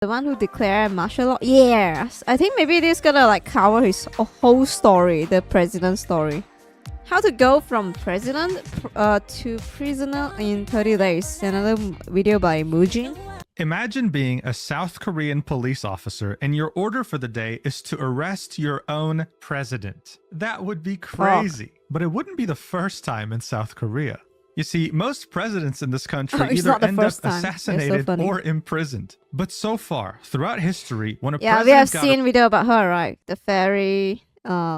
The one who declared martial law? Yes. I think maybe it is gonna like cover his whole story, the president's story. How to go from president to prisoner in 30 days. Another video by Mujin. Imagine being a South Korean police officer and your order for the day is to arrest your own president. That would be crazy. But it wouldn't be the first time in South Korea. You see, most presidents in this country either end up assassinated or imprisoned. But so far, throughout history, when a president we have seen video about her, right? The ferry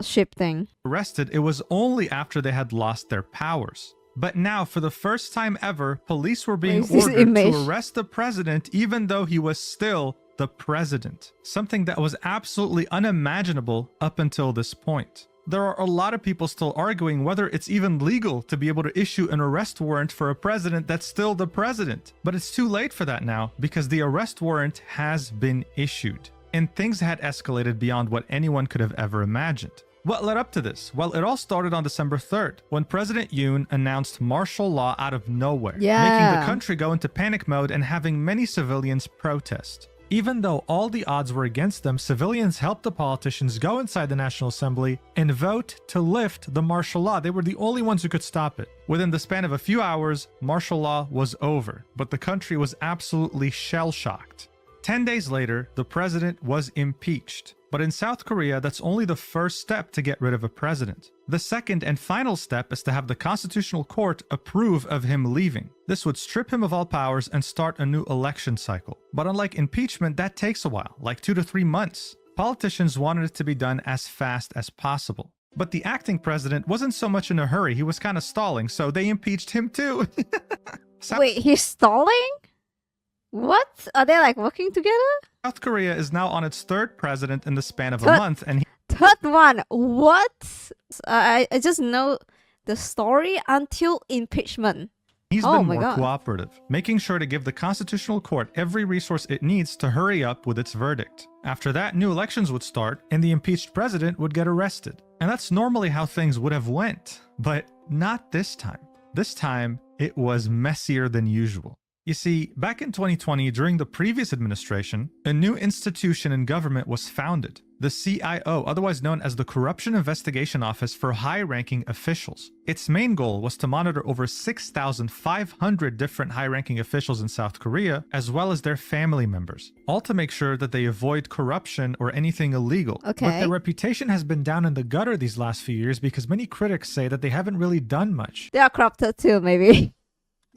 ship thing. Arrested, it was only after they had lost their powers. But now, for the first time ever, police were being ordered to arrest the president even though he was still the president. Something that was absolutely unimaginable up until this point. There are a lot of people still arguing whether it's even legal to be able to issue an arrest warrant for a president that's still the president. But it's too late for that now because the arrest warrant has been issued. And things had escalated beyond what anyone could have ever imagined. What led up to this? Well, it all started on December 3rd, when President Yoon announced martial law out of nowhere, making the country go into panic mode and having many civilians protest. Even though all the odds were against them, civilians helped the politicians go inside the National Assembly and vote to lift the martial law. They were the only ones who could stop it. Within the span of a few hours, martial law was over, but the country was absolutely shell-shocked. 10 days later, the president was impeached. But in South Korea, that's only the first step to get rid of a president. The second and final step is to have the Constitutional Court approve of him leaving. This would strip him of all powers and start a new election cycle. But unlike impeachment, that takes a while, like 2 to 3 months. Politicians wanted it to be done as fast as possible. But the acting president wasn't so much in a hurry, he was kind of stalling, so they impeached him too. Wait, he's stalling? What? Are they like working together? South Korea is now on its third president in the span of a month, and third one. What? I just know the story until impeachment. He's been more cooperative, making sure to give the Constitutional Court every resource it needs to hurry up with its verdict. After that, new elections would start, and the impeached president would get arrested. And that's normally how things would have went, but not this time. This time, it was messier than usual. You see, back in 2020, during the previous administration, a new institution in government was founded, the CIO, otherwise known as the Corruption Investigation Office for High-Ranking Officials. Its main goal was to monitor over 6,500 different high-ranking officials in South Korea, as well as their family members, all to make sure that they avoid corruption or anything illegal. But their reputation has been down in the gutter these last few years because many critics say that they haven't really done much. They are corrupted too, maybe.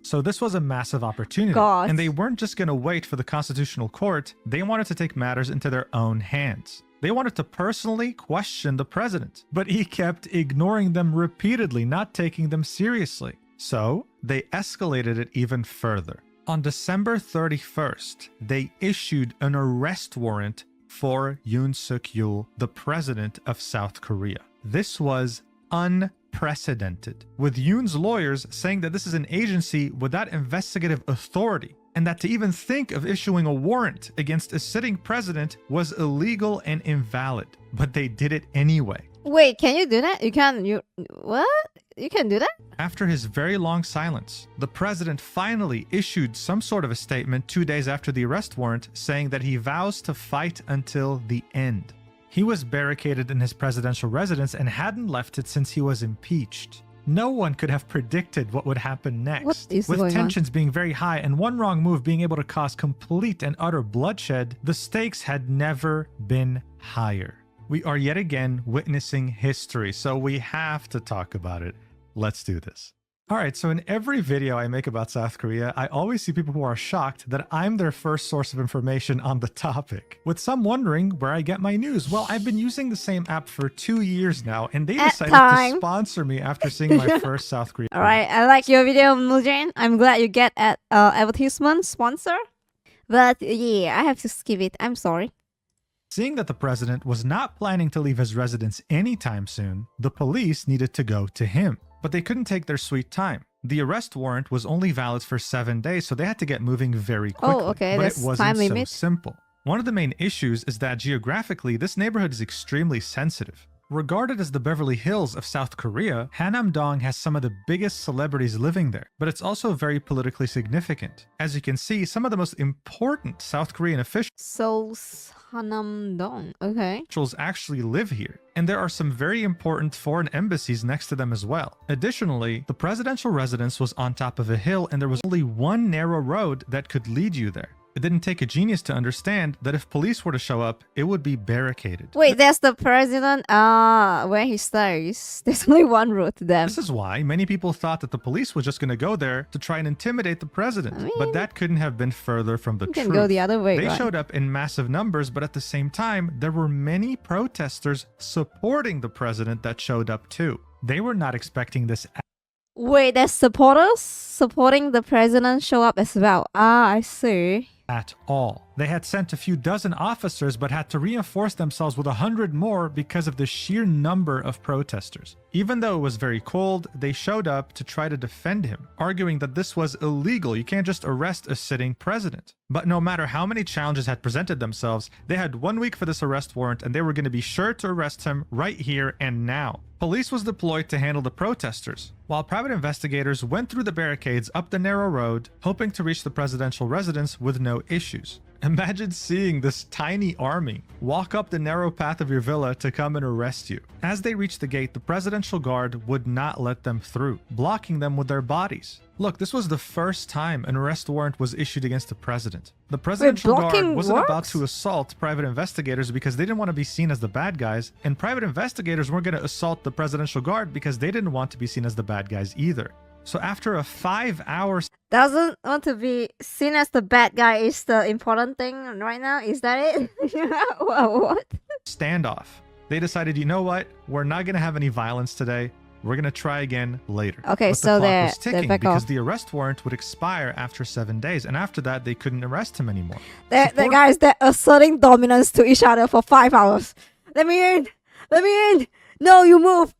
So this was a massive opportunity, and they weren't just going to wait for the Constitutional Court, they wanted to take matters into their own hands. They wanted to personally question the president, but he kept ignoring them repeatedly, not taking them seriously. So they escalated it even further. On December 31st, they issued an arrest warrant for Yoon Suk-yeol, the president of South Korea. This was unprecedented, with Yoon's lawyers saying that this is an agency without investigative authority, and that to even think of issuing a warrant against a sitting president was illegal and invalid. But they did it anyway. Wait, can you do that? What? You can do that? After his very long silence, the president finally issued some sort of a statement 2 days after the arrest warrant, saying that he vows to fight until the end. He was barricaded in his presidential residence and hadn't left it since he was impeached. No one could have predicted what would happen next. With tensions being very high and one wrong move being able to cause complete and utter bloodshed, the stakes had never been higher. We are yet again witnessing history, so we have to talk about it. Let's do this. Alright, so in every video I make about South Korea, I always see people who are shocked that I'm their first source of information on the topic, with some wondering where I get my news. Well, I've been using the same app for 2 years now, and they decided to sponsor me after seeing my first South Korea video. Alright, I like your video, Mujin. I'm glad you get an advertisement sponsor, but yeah, I have to skip it. I'm sorry. Seeing that the president was not planning to leave his residence anytime soon, the police needed to go to him. But they couldn't take their sweet time. The arrest warrant was only valid for 7 days, so they had to get moving very quickly. But it wasn't so simple. One of the main issues is that geographically, this neighborhood is extremely sensitive. Regarded as the Beverly Hills of South Korea, Hanam-dong has some of the biggest celebrities living there, but it's also very politically significant. As you can see, some of the most important South Korean officials Hanam-dong, okay, actually live here, and there are some very important foreign embassies next to them as well. Additionally, the presidential residence was on top of a hill, and there was only one narrow road that could lead you there. It didn't take a genius to understand that if police were to show up, it would be barricaded. Wait, that's the president, where he stays. There's only one route to them. This is why many people thought that the police was just going to go there to try and intimidate the president. But that couldn't have been further from the truth. You can go the other way, They right? showed up in massive numbers, but at the same time, there were many protesters supporting the president that showed up too. They were not expecting this. Wait, there's supporters supporting the president show up as well. Ah, I see. At all. They had sent a few dozen officers but had to reinforce themselves with 100 more because of the sheer number of protesters. Even though it was very cold, they showed up to try to defend him, arguing that this was illegal. You can't just arrest a sitting president. But no matter how many challenges had presented themselves, they had 1 week for this arrest warrant and they were going to be sure to arrest him right here and now. Police was deployed to handle the protesters, while private investigators went through the barricades up the narrow road, hoping to reach the presidential residence with no issues. Imagine seeing this tiny army walk up the narrow path of your villa to come and arrest you. As they reached the gate, the presidential guard would not let them through, blocking them with their bodies. Look, this was the first time an arrest warrant was issued against the president. The presidential guard wasn't about to assault private investigators because they didn't want to be seen as the bad guys, and private investigators weren't going to assault the presidential guard because they didn't want to be seen as the bad guys either. So after a 5-hour doesn't want to be seen as the bad guy is the important thing right now? Is that it? What? standoff, they decided, you know what? We're not going to have any violence today. We're going to try again later. Okay, but so the clock was they're ticking back because off. the arrest warrant would expire after 7 days, and after that, they couldn't arrest him anymore. The guys, they're asserting dominance to each other for 5 hours. Let me in! Let me in! No, you move!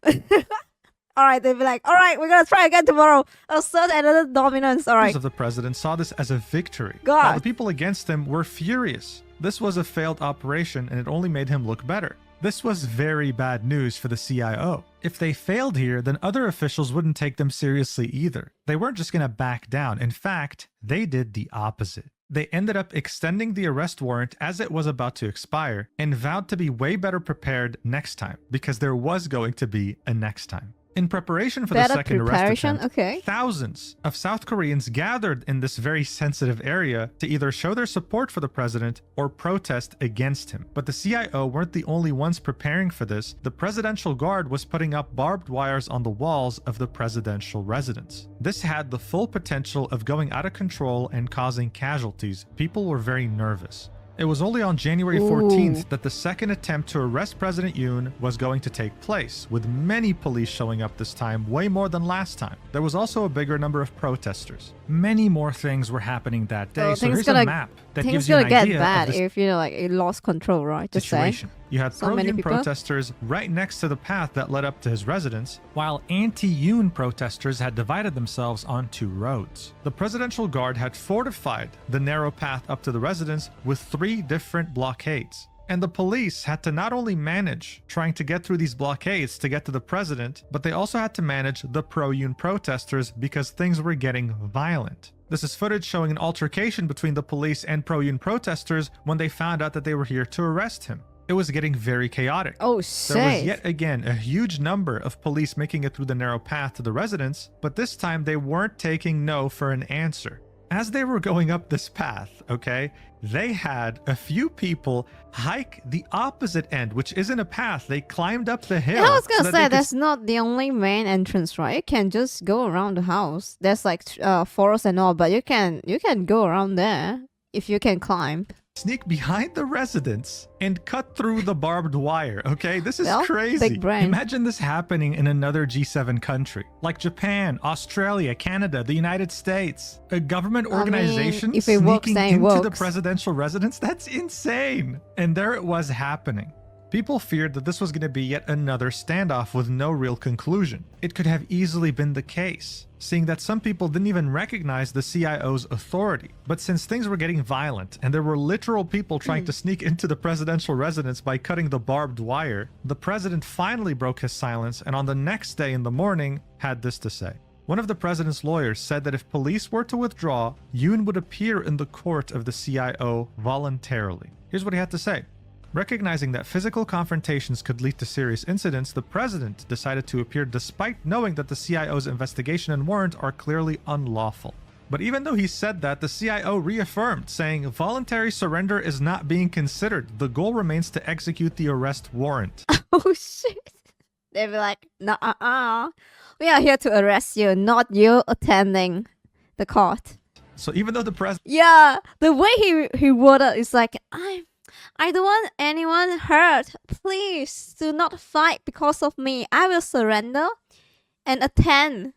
Alright, they'll be like, alright, we're gonna try again tomorrow. Assert another dominance, alright. Of the president saw this as a victory. God. While the people against him were furious. This was a failed operation, and it only made him look better. This was very bad news for the CIO. If they failed here, then other officials wouldn't take them seriously either. They weren't just going to back down. In fact, they did the opposite. They ended up extending the arrest warrant as it was about to expire and vowed to be way better prepared next time, because there was going to be a next time. In preparation for the second arrest attempt, thousands of South Koreans gathered in this very sensitive area to either show their support for the president or protest against him. But the CIO weren't the only ones preparing for this. The presidential guard was putting up barbed wires on the walls of the presidential residence. This had the full potential of going out of control and causing casualties. People were very nervous. It was only on January 14th that the second attempt to arrest President Yoon was going to take place, with many police showing up this time, way more than last time. There was also a bigger number of protesters. Many more things were happening that day, so here's a map that gives you an idea of this. Things gonna get bad if, you know, like, it lost control, right? Just situation. say. You had pro-Yoon protesters right next to the path that led up to his residence, while anti-Yoon protesters had divided themselves on 2 roads. The presidential guard had fortified the narrow path up to the residence with 3 different blockades. And the police had to not only manage trying to get through these blockades to get to the president, but they also had to manage the pro-Yoon protesters because things were getting violent. This is footage showing an altercation between the police and pro-Yoon protesters when they found out that they were here to arrest him. It was getting very chaotic. Oh, shit. There was yet again a huge number of police making it through the narrow path to the residence, but this time they weren't taking no for an answer. As they were going up this path, okay, they had a few people hike the opposite end, which isn't a path. They climbed up the hill. I was gonna say, that's not the only main entrance, right? You can just go around the house. There's like forest and all, but you can go around there if you can climb. Sneak behind the residence and cut through the barbed wire, okay? This is crazy. Big brain. Imagine this happening in another G7 country, like Japan, Australia, Canada, the United States. A government organization sneaking into the presidential residence? That's insane. And there it was happening. People feared that this was going to be yet another standoff with no real conclusion. It could have easily been the case, seeing that some people didn't even recognize the CIO's authority. But since things were getting violent and there were literal people trying to sneak into the presidential residence by cutting the barbed wire, the president finally broke his silence and on the next day in the morning had this to say. One of the president's lawyers said that if police were to withdraw, Yoon would appear in the court of the CIO voluntarily. Here's what he had to say. Recognizing that physical confrontations could lead to serious incidents, the president decided to appear despite knowing that the CIO's investigation and warrant are clearly unlawful. But even though he said that, the CIO reaffirmed, saying voluntary surrender is not being considered. The goal remains to execute the arrest warrant. Oh shit. They'd be like, nah, we are here to arrest you, not you attending the court. So even though the president... Yeah, the way he worded is like, I don't want anyone hurt. Please do not fight because of me. I will surrender and attend.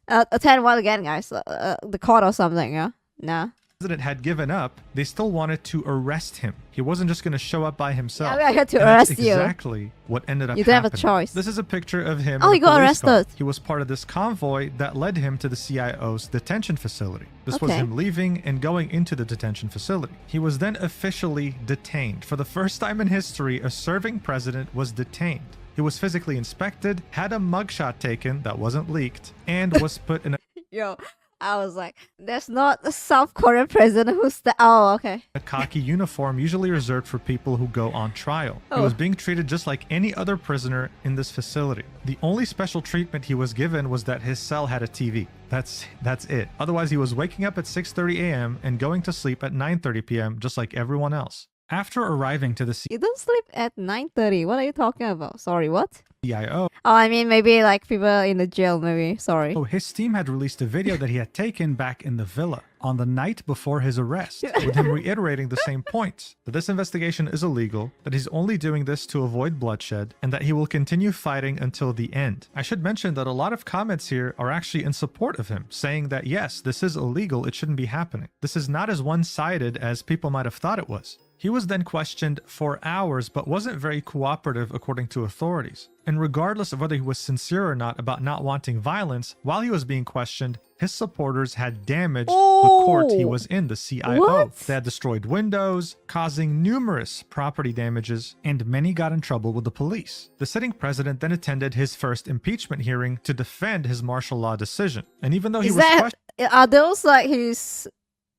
Attend what again, guys? The court or something, yeah? Nah. The president had given up, they still wanted to arrest him. He wasn't just going to show up by himself. Yeah, we are here to arrest you. Exactly what ended up You don't happening. have a choice. This is a picture of him. Oh, he got arrested. Car. He was part of this convoy that led him to the CIO's detention facility. This was him leaving and going into the detention facility. He was then officially detained. For the first time in history, a serving president was detained. He was physically inspected, had a mugshot taken that wasn't leaked, and was put in a... Yo, I was like, there's not a South Korean president who's the... Oh, okay. A khaki uniform usually reserved for people who go on trial. He was being treated just like any other prisoner in this facility. The only special treatment he was given was that his cell had a TV. That's it. Otherwise, he was waking up at 6:30 a.m. and going to sleep at 9:30 p.m. just like everyone else. After arriving to the You don't sleep at 9:30. What are you talking about? Sorry, what? CIO. Oh, I mean, maybe like people in the jail, maybe. Sorry. Oh, his team had released a video that he had taken back in the villa on the night before his arrest, with him reiterating the same points, that this investigation is illegal, that he's only doing this to avoid bloodshed, and that he will continue fighting until the end. I should mention that a lot of comments here are actually in support of him, saying that yes, this is illegal, it shouldn't be happening. This is not as one-sided as people might have thought it was. He was then questioned for hours, but wasn't very cooperative according to authorities. And regardless of whether he was sincere or not about not wanting violence, while he was being questioned, his supporters had damaged the court he was in, the CIO. What? They had destroyed windows, causing numerous property damages, and many got in trouble with the police. The sitting president then attended his first impeachment hearing to defend his martial law decision. And even though he was questioned... Are those like his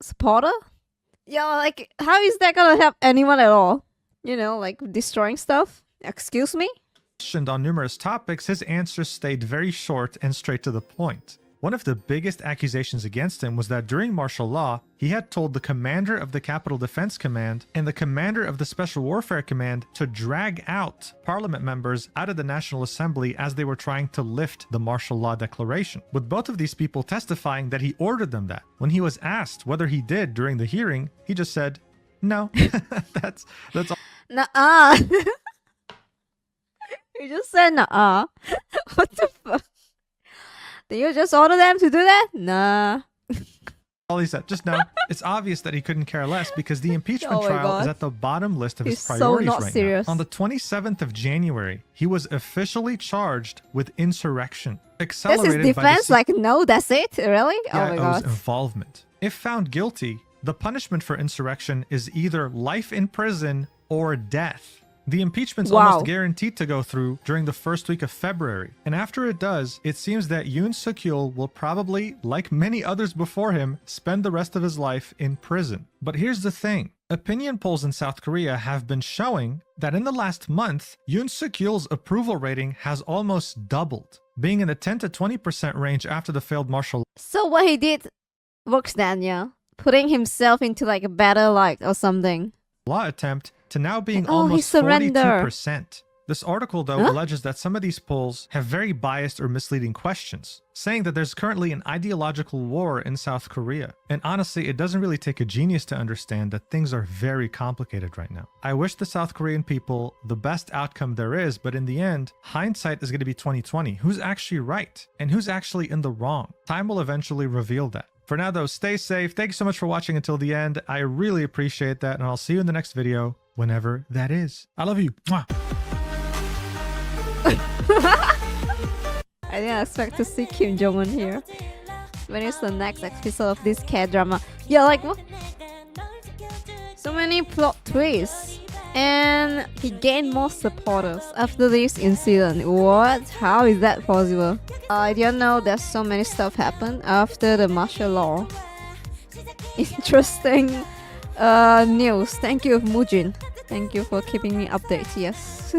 supporter? Yeah, like, how is that gonna help anyone at all? You know, like destroying stuff? Excuse me? Questioned on numerous topics, his answers stayed very short and straight to the point. One of the biggest accusations against him was that during martial law, he had told the commander of the Capital Defense Command and the commander of the Special Warfare Command to drag out parliament members out of the National Assembly as they were trying to lift the martial law declaration, with both of these people testifying that he ordered them that. When he was asked whether he did during the hearing, he just said, no. that's all. Nuh-uh. He just said nuh-uh. What the fuck? Did you just order them to do that? Nah. All he said, just no. It's obvious that he couldn't care less because the impeachment trial is at the bottom list of his priorities right now. On the 27th of January, he was officially charged with insurrection. Accelerated this is defense? Like, no, that's it? Really? Yeah, oh my god. Involvement. If found guilty, the punishment for insurrection is either life in prison or death. The impeachment's almost guaranteed to go through during the first week of February. And after it does, it seems that Yoon Suk-yeol will probably, like many others before him, spend the rest of his life in prison. But here's the thing. Opinion polls in South Korea have been showing that in the last month, Yoon Suk-yeol's approval rating has almost doubled, being in the 10 to 20% range after the failed martial law. So what he did works then, yeah? Putting himself into like a better light or something. Law attempt to now being almost 42%. This article, though, alleges that some of these polls have very biased or misleading questions, saying that there's currently an ideological war in South Korea. And honestly, it doesn't really take a genius to understand that things are very complicated right now. I wish the South Korean people the best outcome there is, but in the end, hindsight is going to be 2020. Who's actually right and who's actually in the wrong? Time will eventually reveal that. For now, though, stay safe. Thank you so much for watching until the end. I really appreciate that, and I'll see you in the next video, whenever that is. I love you. Mwah. I didn't expect to see Kim Jong-un here. When is the next episode of this K-drama? Yeah, like what? So many plot twists. And he gained more supporters after this incident. What? How is that possible? I didn't know that so many stuff happened after the martial law. Interesting news. Thank you, Mujin. Thank you for keeping me updated. Yes.